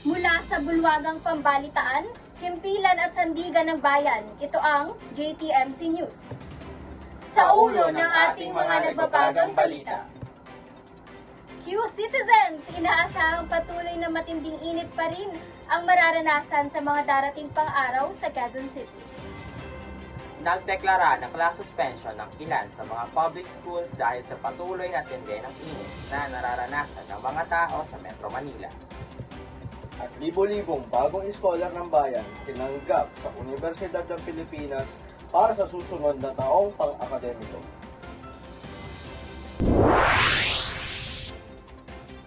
Mula sa bulwagang pambalitaan, himpilan at sandigan ng bayan, ito ang JTMC News. Sa ulo ng ating mga nagbabagang balita. Q-Citizens, inaasahang patuloy na matinding init pa rin ang mararanasan sa mga darating pang araw sa Quezon City. Nagdeklara ng class suspension ng ilan sa mga public schools dahil sa patuloy na tindi ng init na nararanasan ng mga tao sa Metro Manila. At libo-libong bagong iskolar ng bayan tinanggap sa Universidad ng Pilipinas para sa susunod na taong pang-akademiko.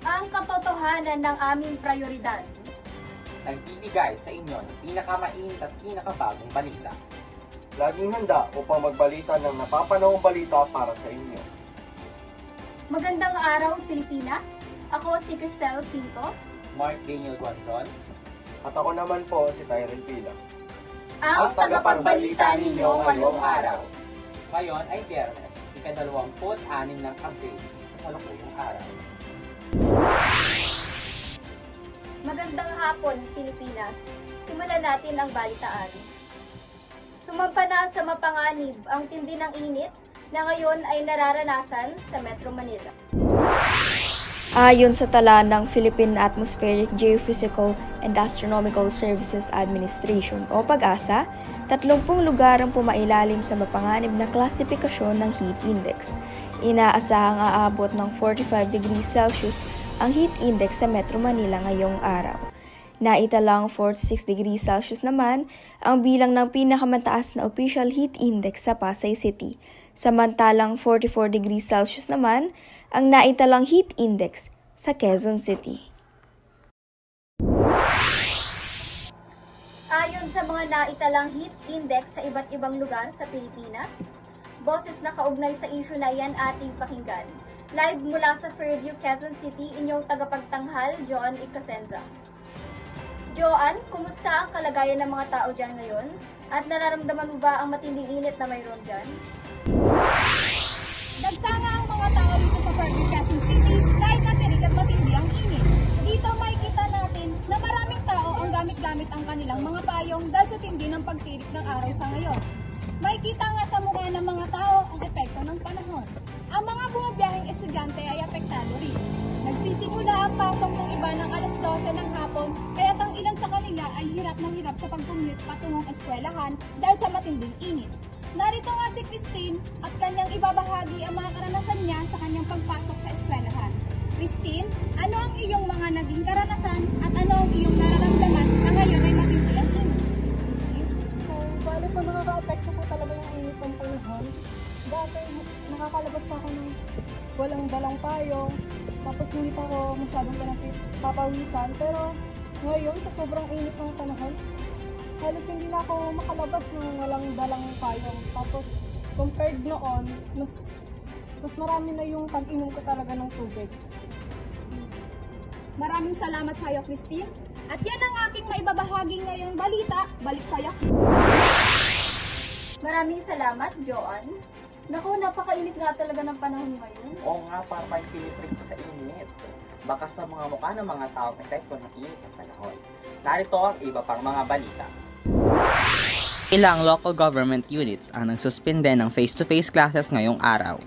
Ang katotohanan ng aming prioridad. Nagbibigay sa inyo ng pinakamainit at pinakabagong balita. Laging handa upang magbalita ng napapanahong balita para sa inyo. Magandang araw, Pilipinas. Ako si Cristel Pinto. Mark Daniel Guanzon. At ako naman po si Tyrell Pila. Ang tagapagbalita ninyo ngayong araw. Ngayon ay Biyernes, ika-26 ng Abril, kasalukuyang araw. Magandang hapon, Pilipinas. Simulan natin ang balitaan. Sumampa na sa mapanganib ang tindi ng init na ngayon ay nararanasan sa Metro Manila. Ayon sa tala ng Philippine Atmospheric, Geophysical and Astronomical Services Administration o PAGASA, 30 lugar ang pumailalim sa mapanganib na klasifikasyon ng heat index. Inaasahang aabot ng 45 degrees Celsius ang heat index sa Metro Manila ngayong araw. Naitalang 46 degrees Celsius naman ang bilang ng pinakamataas na official heat index sa Pasay City. Samantalang 44 degrees Celsius naman ang naitalang heat index sa Quezon City. Ayon sa mga naitalang heat index sa iba't ibang lugar sa Pilipinas, boses na kaugnay sa issue na yan ating pakinggan. Live mula sa Fairview, Quezon City, inyong tagapagtanghal, Joan Icasenza. Joan, kumusta ang kalagayan ng mga tao dyan ngayon? At nararamdaman mo ba ang matinding init na mayroon dyan? Nagsanga ang mga tao dito sa Fairview, Quezon City kahit natirik at matindi ang init. Dito makikita natin na maraming tao ang gamit-gamit ang kanilang mga payong dahil sa tindi ng pagtirik ng araw sa ngayon. Makikita nga sa mukha ng mga tao ang epekto ng panahon. Ang mga bumabiyaheng estudyante ay apektado rin. Nagsisimula ang pasok ng iba ng alas 12 ng hapon, kaya't ang ilan sa kanila ay hirap na hirap sa pag-commute patungong eskwelahan dahil sa matinding init. Narito nga si Christine at kanyang ibabahagi ang mga karanasan niya sa kanyang pagpasok sa eskwelahan. Christine, ano ang iyong mga naging karanasan at ano ang iyong nararamdaman na ngayon ay matindi ang init? So, bali po nakaka-apekto po talaga yung init ng panahon. Dati, nakakalabas pa ako ng walang dalang payong, tapos hindi pa ako masyadong papawisan. Pero ngayon, sa sobrang init ng panahon, halos hindi na ako makalabas ng walang dalang payong. Tapos, compared noon, mas marami na yung pag-inom ko talaga ng tubig. Maraming salamat sa iyo, Christine. At yan ang aking maibabahagi ngayong balita. Balik sa iyo. Maraming salamat, Joan. Naku, napakainit nga talaga ng panahon ngayon. Oo nga, para pag-filiprik ko sa init. Baka sa mga mukha ng mga tao epekto ng init ng panahon. Narito ang iba pang mga balita. Ilang local government units ang nagsuspende ng face-to-face classes ngayong araw.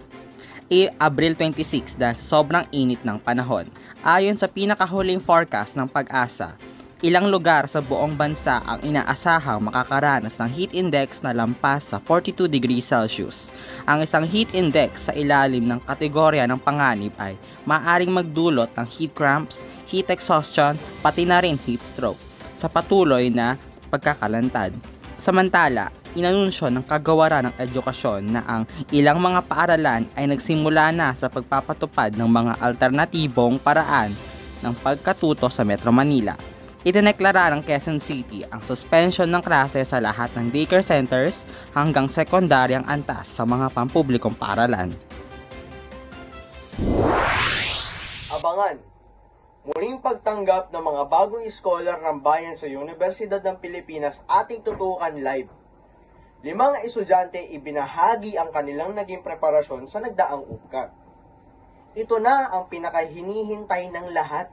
Abril 26 dahil sa sobrang init ng panahon. Ayon sa pinakahuling forecast ng PAGASA, ilang lugar sa buong bansa ang inaasahang makakaranas ng heat index na lampas sa 42 degrees Celsius. Ang isang heat index sa ilalim ng kategorya ng panganib ay maaaring magdulot ng heat cramps, heat exhaustion, pati na rin heat stroke sa patuloy na pagkakalantad. Samantala, inanunsyo ng Kagawaran ng Edukasyon na ang ilang mga paaralan ay nagsimula na sa pagpapatupad ng mga alternatibong paraan ng pagkatuto sa Metro Manila. Itineklara ng Quezon City ang suspension ng klase sa lahat ng daycare centers hanggang sekundaryang antas sa mga pampublikong paaralan. Abangan! Muling pagtanggap ng mga bagong scholar ng bayan sa Universidad ng Pilipinas ating tutukan live. 5 estudyante ibinahagi ang kanilang naging preparasyon sa nagdaang UPCAT. Ito na ang pinakahinihintay ng lahat.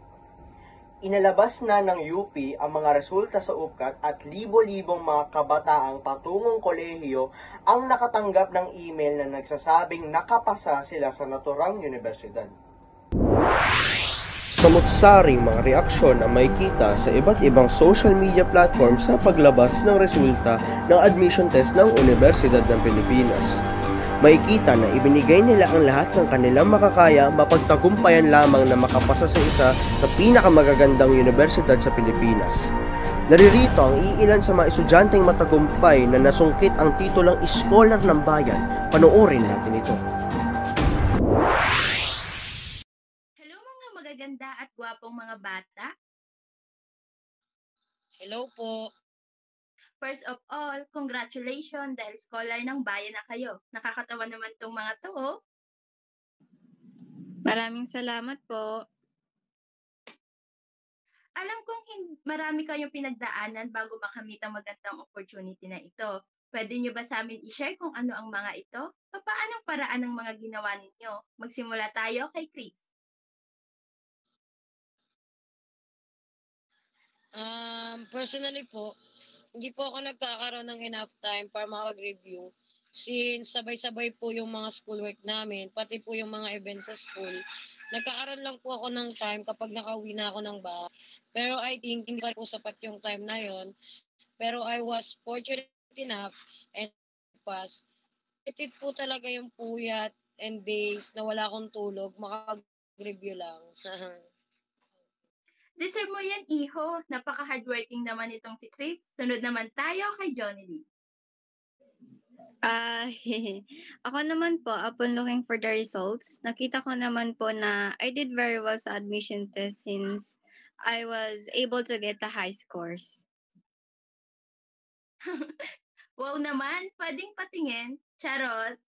Inalabas na ng UP ang mga resulta sa UPCAT at libo-libong mga kabataang patungong kolehiyo ang nakatanggap ng email na nagsasabing nakapasa sila sa naturang universidad. Samot-saring mga reaksyon ang makikita sa iba't ibang social media platforms sa paglabas ng resulta ng admission test ng Universidad ng Pilipinas. Makikita na ibinigay nila ang lahat ng kanilang makakaya mapagtagumpayan lamang na makapasa sa isa sa pinakamagagandang universidad sa Pilipinas. Naririto ang iilan sa mga estudyanteng matagumpay na nasungkit ang titulang Scholar ng Bayan. Panoorin natin ito. Hello mga magaganda at gwapong mga bata. Hello po. First of all, congratulations dahil scholar ng bayan na kayo. Nakakatawa naman tong mga to, oh. Maraming salamat po. Alam kong marami kayong pinagdaanan bago makamit ang magandang opportunity na ito. Pwede nyo ba sa amin i-share kung ano ang mga ito? Paanong paraan ng mga ginawa ninyo? Magsimula tayo kay Chris. Personally po, hindi po ako nagkakaroon ng enough time para makapag-review since sabay-sabay po yung mga schoolwork namin, pati po yung mga events sa school. Nagkakaroon lang po ako ng time kapag nakauwi na ako ng bahay. Pero I think hindi pa po sapat yung time na yon. Pero I was fortunate enough and pass. Itit po talaga yung puyat and days na wala akong tulog, makapag-review lang. Deserve mo yan, iho. Napaka-hardworking naman itong si Chris. Sunod naman tayo kay Johnny Lee. Ako naman po, upon looking for the results, nakita ko naman po na I did very well sa admission test since I was able to get the high scores. Wow naman, pwedeng patingin. Charot.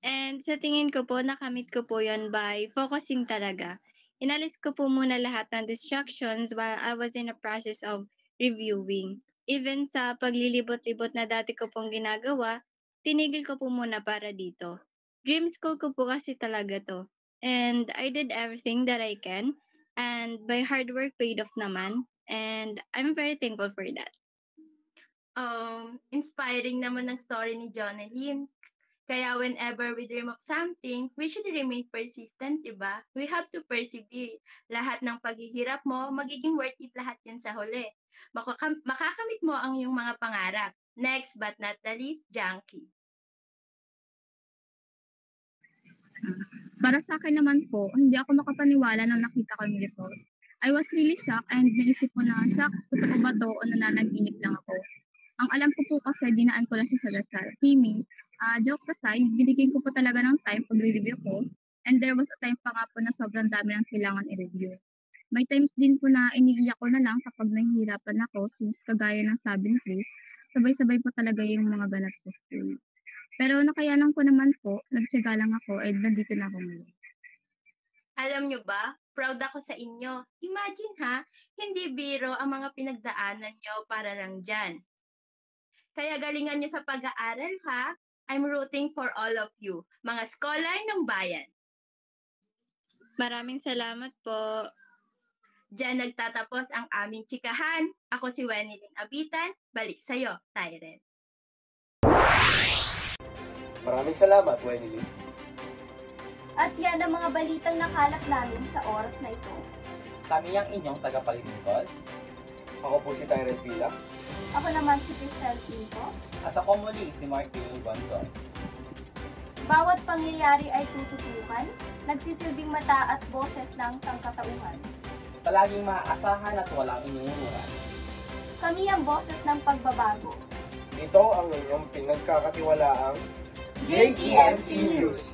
And sa tingin ko po, nakamit ko po yon by focusing talaga. Inalis ko po muna lahat ng distractions while I was in the process of reviewing. Even sa paglilibot-libot na dati ko pong ginagawa, tinigil ko po muna para dito. Dream school ko po kasi talaga to. And I did everything that I can. And my hard work paid off naman. And I'm very thankful for that. Inspiring naman ng story ni Jonalyn. Kaya whenever we dream of something, we should remain persistent, diba? We have to persevere. Lahat ng paghihirap mo, magiging worth it lahat yun sa huli. Makakamit mo ang iyong mga pangarap. Next but not the least, Junkie. Para sa akin naman po, hindi ako makapaniwala nang nakita ko yung result. I was really shocked and naisip ko na, shucks, totoo ba to o nananaginip lang ako? Ang alam ko po kasi dinaan ko lang siya sa dasal. Kimi, jokes aside, binigyan ko po talaga ng time pag-review ko. And there was a time pa nga po na sobrang dami ng kailangan i-review. May times din po na iniiyak ko na lang kapag nahihirapan ako since kagaya ng sabi ni Chris, sabay-sabay po talaga yung mga ganap sa school. Pero nakayanan ko naman po, nagtiyaga lang ako and nandito na ako ngayon. Alam nyo ba, proud ako sa inyo. Imagine ha, hindi biro ang mga pinagdaanan nyo para lang dyan. Kaya galingan nyo sa pag-aaral ha. I'm rooting for all of you, mga scholar ng bayan. Maraming salamat po. Diyan nagtatapos ang aming chikahan. Ako si Wenilyn Abitan. Balik sa'yo, Tyren. Maraming salamat, Wenilyn. At yan ang mga balitang nakalap namin sa oras na ito. Kami ang inyong tagapagtungkol. Ako po si Tyren Pila. Ako naman si Cristel Pinto. At ako muli si Martin Gonzon. Bawat pangyayari ay tututukan, nagsisilbing mata at boses ng sangkatauhan. Palaging maaasahan at walang inuunuran. Kami ang boses ng pagbabago. Ito ang inyong pinagkakatiwalaang JTMC News.